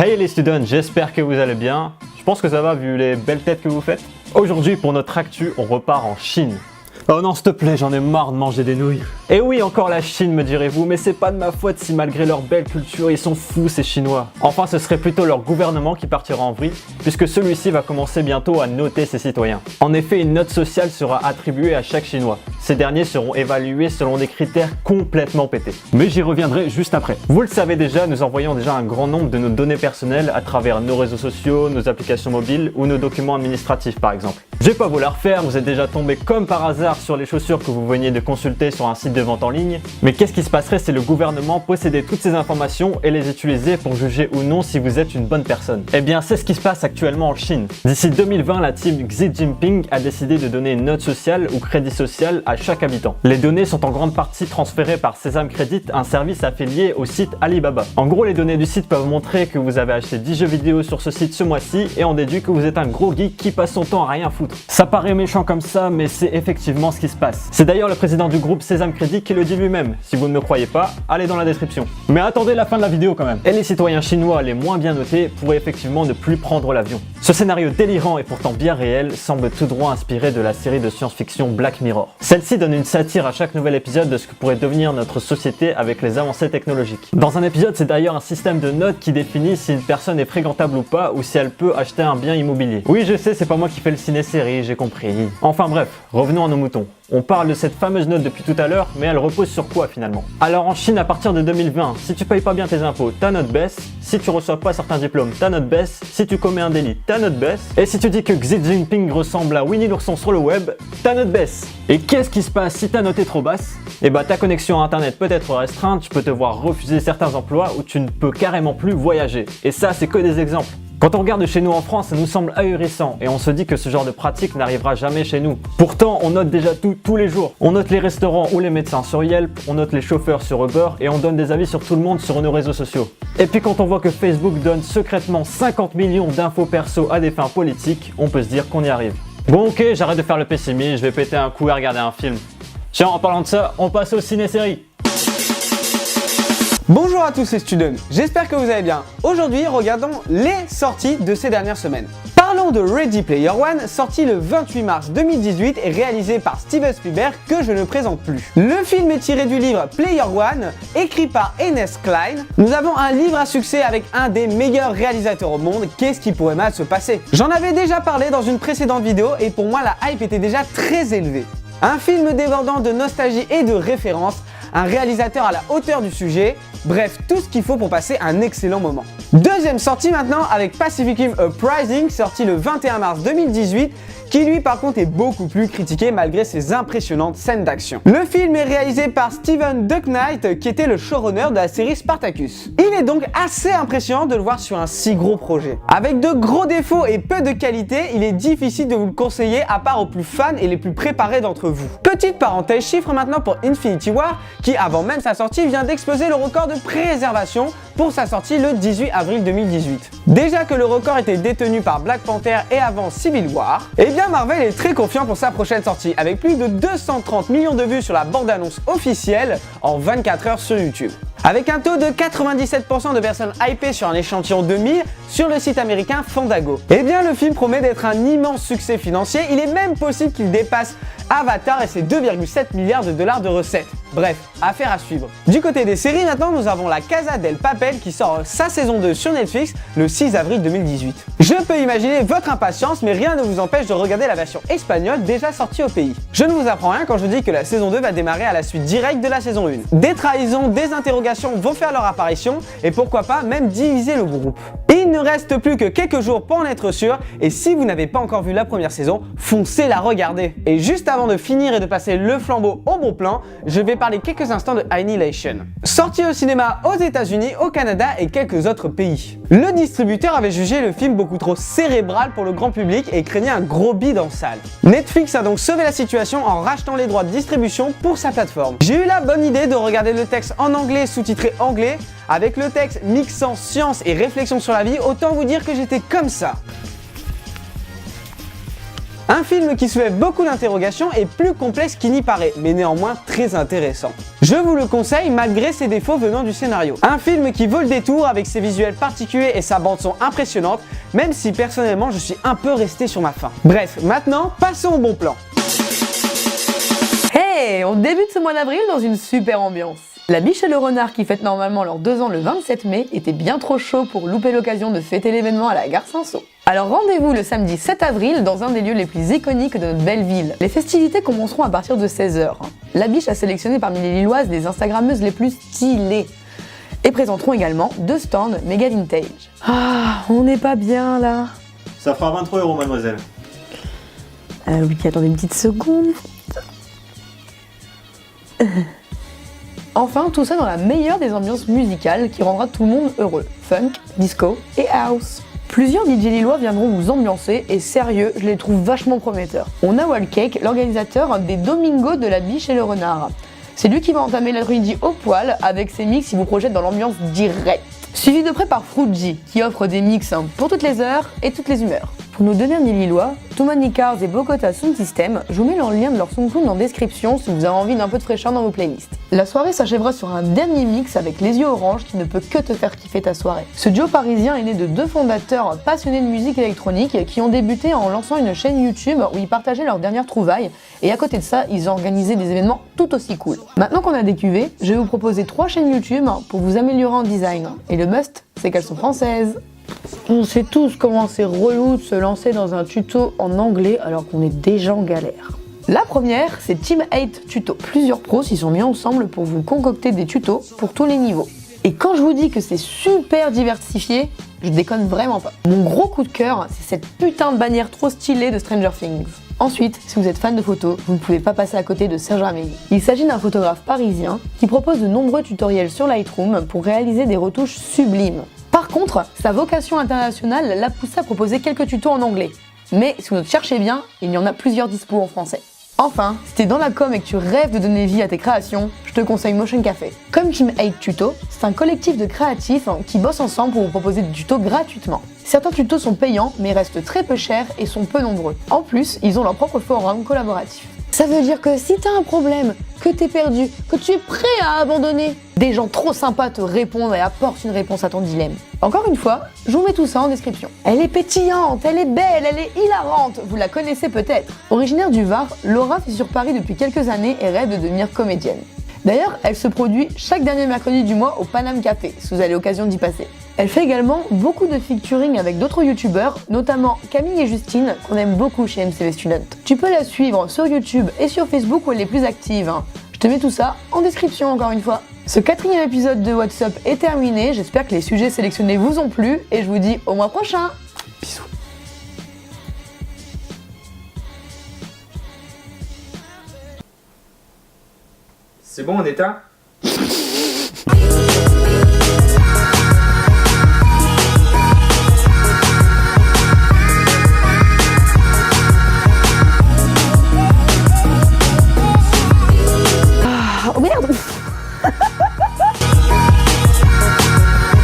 Hey les students, j'espère que vous allez bien. Je pense que ça va vu les belles têtes que vous faites. Aujourd'hui pour notre actu, on repart en Chine. Oh non, s'il te plaît, j'en ai marre de manger des nouilles. Et oui, encore la Chine me direz-vous, mais c'est pas de ma faute si malgré leur belle culture, ils sont fous ces Chinois. Enfin, ce serait plutôt leur gouvernement qui partira en vrille, puisque celui-ci va commencer bientôt à noter ses citoyens. En effet, une note sociale sera attribuée à chaque Chinois. Ces derniers seront évalués selon des critères complètement pétés. Mais j'y reviendrai juste après. Vous le savez déjà, nous envoyons déjà un grand nombre de nos données personnelles à travers nos réseaux sociaux, nos applications mobiles ou nos documents administratifs par exemple. Je vais pas vous la refaire, vous êtes déjà tombé comme par hasard sur les chaussures que vous veniez de consulter sur un site de vente en ligne. Mais qu'est-ce qui se passerait si le gouvernement possédait toutes ces informations et les utilisait pour juger ou non si vous êtes une bonne personne? Eh bien, c'est ce qui se passe actuellement en Chine. D'ici 2020, la team Xi Jinping a décidé de donner une note sociale ou crédit social à chaque habitant. Les données sont en grande partie transférées par Sesame Credit, un service affilié au site Alibaba. En gros, les données du site peuvent montrer que vous avez acheté 10 jeux vidéo sur ce site ce mois-ci et on déduit que vous êtes un gros geek qui passe son temps à rien foutre. Ça paraît méchant comme ça, mais c'est effectivement ce qui se passe. C'est d'ailleurs le président du groupe Sesame Credit qui le dit lui-même. Si vous ne me croyez pas, allez dans la description. Mais attendez la fin de la vidéo quand même. Et les citoyens chinois les moins bien notés pourraient effectivement ne plus prendre l'avion. Ce scénario délirant et pourtant bien réel semble tout droit inspiré de la série de science-fiction Black Mirror. Celle-ci donne une satire à chaque nouvel épisode de ce que pourrait devenir notre société avec les avancées technologiques. Dans un épisode, c'est d'ailleurs un système de notes qui définit si une personne est fréquentable ou pas ou si elle peut acheter un bien immobilier. Oui, je sais, c'est pas moi qui fais le ciné-série, j'ai compris. Enfin bref, revenons à nos moutons. On parle de cette fameuse note depuis tout à l'heure, mais elle repose sur quoi finalement? Alors en Chine, à partir de 2020, si tu payes pas bien tes impôts, ta note baisse. Si tu reçois pas certains diplômes, ta note baisse. Si tu commets un délit, ta note baisse. Et si tu dis que Xi Jinping ressemble à Winnie l'ourson sur le web, ta note baisse. Et qu'est-ce qui se passe si ta note est trop basse? Eh bah ta connexion à internet peut être restreinte, tu peux te voir refuser certains emplois ou tu ne peux carrément plus voyager. Et ça, c'est que des exemples. Quand on regarde chez nous en France, ça nous semble ahurissant et on se dit que ce genre de pratique n'arrivera jamais chez nous. Pourtant, on note déjà tout tous les jours. On note les restaurants ou les médecins sur Yelp, on note les chauffeurs sur Uber et on donne des avis sur tout le monde sur nos réseaux sociaux. Et puis quand on voit que Facebook donne secrètement 50 millions d'infos perso à des fins politiques, on peut se dire qu'on y arrive. Bon ok, j'arrête de faire le pessimiste, je vais péter un coup et regarder un film. Tiens, en parlant de ça, on passe aux ciné-séries. Bonjour à tous les students, j'espère que vous allez bien. Aujourd'hui, regardons les sorties de ces dernières semaines. Parlons de Ready Player One, sorti le 28 mars 2018 et réalisé par Steven Spielberg que je ne présente plus. Le film est tiré du livre Player One, écrit par Ernest Cline. Nous avons un livre à succès avec un des meilleurs réalisateurs au monde, qu'est-ce qui pourrait mal se passer? J'en avais déjà parlé dans une précédente vidéo et pour moi la hype était déjà très élevée. Un film débordant de nostalgie et de références, un réalisateur à la hauteur du sujet, bref, tout ce qu'il faut pour passer un excellent moment. Deuxième sortie maintenant avec Pacific Rim Uprising, sorti le 21 mars 2018, qui lui par contre est beaucoup plus critiqué malgré ses impressionnantes scènes d'action. Le film est réalisé par Steven Knight, qui était le showrunner de la série Spartacus. Il est donc assez impressionnant de le voir sur un si gros projet. Avec de gros défauts et peu de qualité, il est difficile de vous le conseiller à part aux plus fans et les plus préparés d'entre vous. Petite parenthèse chiffre maintenant pour Infinity War, qui avant même sa sortie vient d'exploser le record de pré-réservation pour sa sortie le 18 avril 2018. Déjà que le record était détenu par Black Panther et avant Civil War, et bien Marvel est très confiant pour sa prochaine sortie, avec plus de 230 millions de vues sur la bande-annonce officielle en 24 heures sur YouTube. Avec un taux de 97% de personnes hypées sur un échantillon de 1000 sur le site américain Fandango. Eh bien le film promet d'être un immense succès financier, il est même possible qu'il dépasse Avatar et ses 2,7 milliards de dollars de recettes. Bref, affaire à suivre. Du côté des séries maintenant, nous avons La Casa del Papel qui sort sa saison 2 sur Netflix le 6 avril 2018. Je peux imaginer votre impatience, mais rien ne vous empêche de regarder la version espagnole déjà sortie au pays. Je ne vous apprends rien quand je dis que la saison 2 va démarrer à la suite directe de la saison 1. Des trahisons, des interrogations vont faire leur apparition et pourquoi pas même diviser le groupe. Il ne reste plus que quelques jours pour en être sûr et si vous n'avez pas encore vu la première saison, foncez la regarder. Et juste avant de finir et de passer le flambeau au bon plan, je vais parler quelques instants de Annihilation. Sorti au cinéma aux États-Unis, au Canada et quelques autres pays. Le distributeur avait jugé le film beaucoup trop cérébral pour le grand public et craignait un gros bide en salle. Netflix a donc sauvé la situation en rachetant les droits de distribution pour sa plateforme. J'ai eu la bonne idée de regarder le texte en anglais sous-titré anglais, avec le texte mixant science et réflexion sur la vie, autant vous dire que j'étais comme ça. Un film qui soulève beaucoup d'interrogations et plus complexe qu'il n'y paraît, mais néanmoins très intéressant. Je vous le conseille malgré ses défauts venant du scénario. Un film qui vaut le détour avec ses visuels particuliers et sa bande son impressionnante, même si personnellement je suis un peu resté sur ma faim. Bref, maintenant passons au bon plan. Hey, on débute ce mois d'avril dans une super ambiance. La Biche et le Renard, qui fêtent normalement leurs 2 ans le 27 mai, était bien trop chaud pour louper l'occasion de fêter l'événement à la gare Saint-Saul. Alors rendez-vous le samedi 7 avril dans un des lieux les plus iconiques de notre belle ville. Les festivités commenceront à partir de 16h. La Biche a sélectionné parmi les Lilloises les Instagrammeuses les plus stylées et présenteront également 2 stands méga vintage. Ah, on n'est pas bien là. Ça fera 23 €, mademoiselle. Oui, attendez une petite seconde. Enfin, tout ça dans la meilleure des ambiances musicales qui rendra tout le monde heureux. Funk, disco et house. Plusieurs DJ lillois viendront vous ambiancer et sérieux, je les trouve vachement prometteurs. On a Wallcake, l'organisateur des Domingos de la Biche et le Renard. C'est lui qui va entamer l'après-midi au poil avec ses mix qui vous projettent dans l'ambiance directe. Suivi de près par Fruji, qui offre des mix pour toutes les heures et toutes les humeurs. Pour nos deux derniers Lillois, Too Many Cars et Bogota Sound System, je vous mets le lien de leur SoundCloud en description si vous avez envie d'un peu de fraîcheur dans vos playlists. La soirée s'achèvera sur un dernier mix avec Les Yeux Orange qui ne peut que te faire kiffer ta soirée. Ce duo parisien est né de 2 fondateurs passionnés de musique électronique qui ont débuté en lançant une chaîne YouTube où ils partageaient leurs dernières trouvailles et à côté de ça, ils ont organisé des événements tout aussi cool. Maintenant qu'on a des cuvées, je vais vous proposer 3 chaînes YouTube pour vous améliorer en design. Et le must, c'est qu'elles sont françaises. On sait tous comment c'est relou de se lancer dans un tuto en anglais alors qu'on est déjà en galère. La première, c'est Team 8 Tuto. Plusieurs pros s'y sont mis ensemble pour vous concocter des tutos pour tous les niveaux. Et quand je vous dis que c'est super diversifié, je déconne vraiment pas. Mon gros coup de cœur, c'est cette putain de bannière trop stylée de Stranger Things. Ensuite, si vous êtes fan de photos, vous ne pouvez pas passer à côté de Serge Amélie. Il s'agit d'un photographe parisien qui propose de nombreux tutoriels sur Lightroom pour réaliser des retouches sublimes. Par contre, sa vocation internationale l'a poussé à proposer quelques tutos en anglais. Mais si vous te cherchez bien, il y en a plusieurs dispo en français. Enfin, si t'es dans la com et que tu rêves de donner vie à tes créations, je te conseille Motion Café. Comme Team 8 Tuto, c'est un collectif de créatifs qui bossent ensemble pour vous proposer des tutos gratuitement. Certains tutos sont payants mais restent très peu chers et sont peu nombreux. En plus, ils ont leur propre forum collaboratif. Ça veut dire que si t'as un problème, que t'es perdu, que tu es prêt à abandonner, des gens trop sympas te répondent et apportent une réponse à ton dilemme. Encore une fois, je vous mets tout ça en description. Elle est pétillante, elle est belle, elle est hilarante, vous la connaissez peut-être. Originaire du Var, Laura vit sur Paris depuis quelques années et rêve de devenir comédienne. D'ailleurs, elle se produit chaque dernier mercredi du mois au Paname Café, si vous avez l'occasion d'y passer. Elle fait également beaucoup de featuring avec d'autres youtubeurs, notamment Camille et Justine, qu'on aime beaucoup chez MCV Student. Tu peux la suivre sur YouTube et sur Facebook où elle est plus active. Je te mets tout ça en description encore une fois. Ce 4e épisode de What's Up est terminé, j'espère que les sujets sélectionnés vous ont plu et je vous dis au mois prochain. Bisous. C'est bon, on éteint ?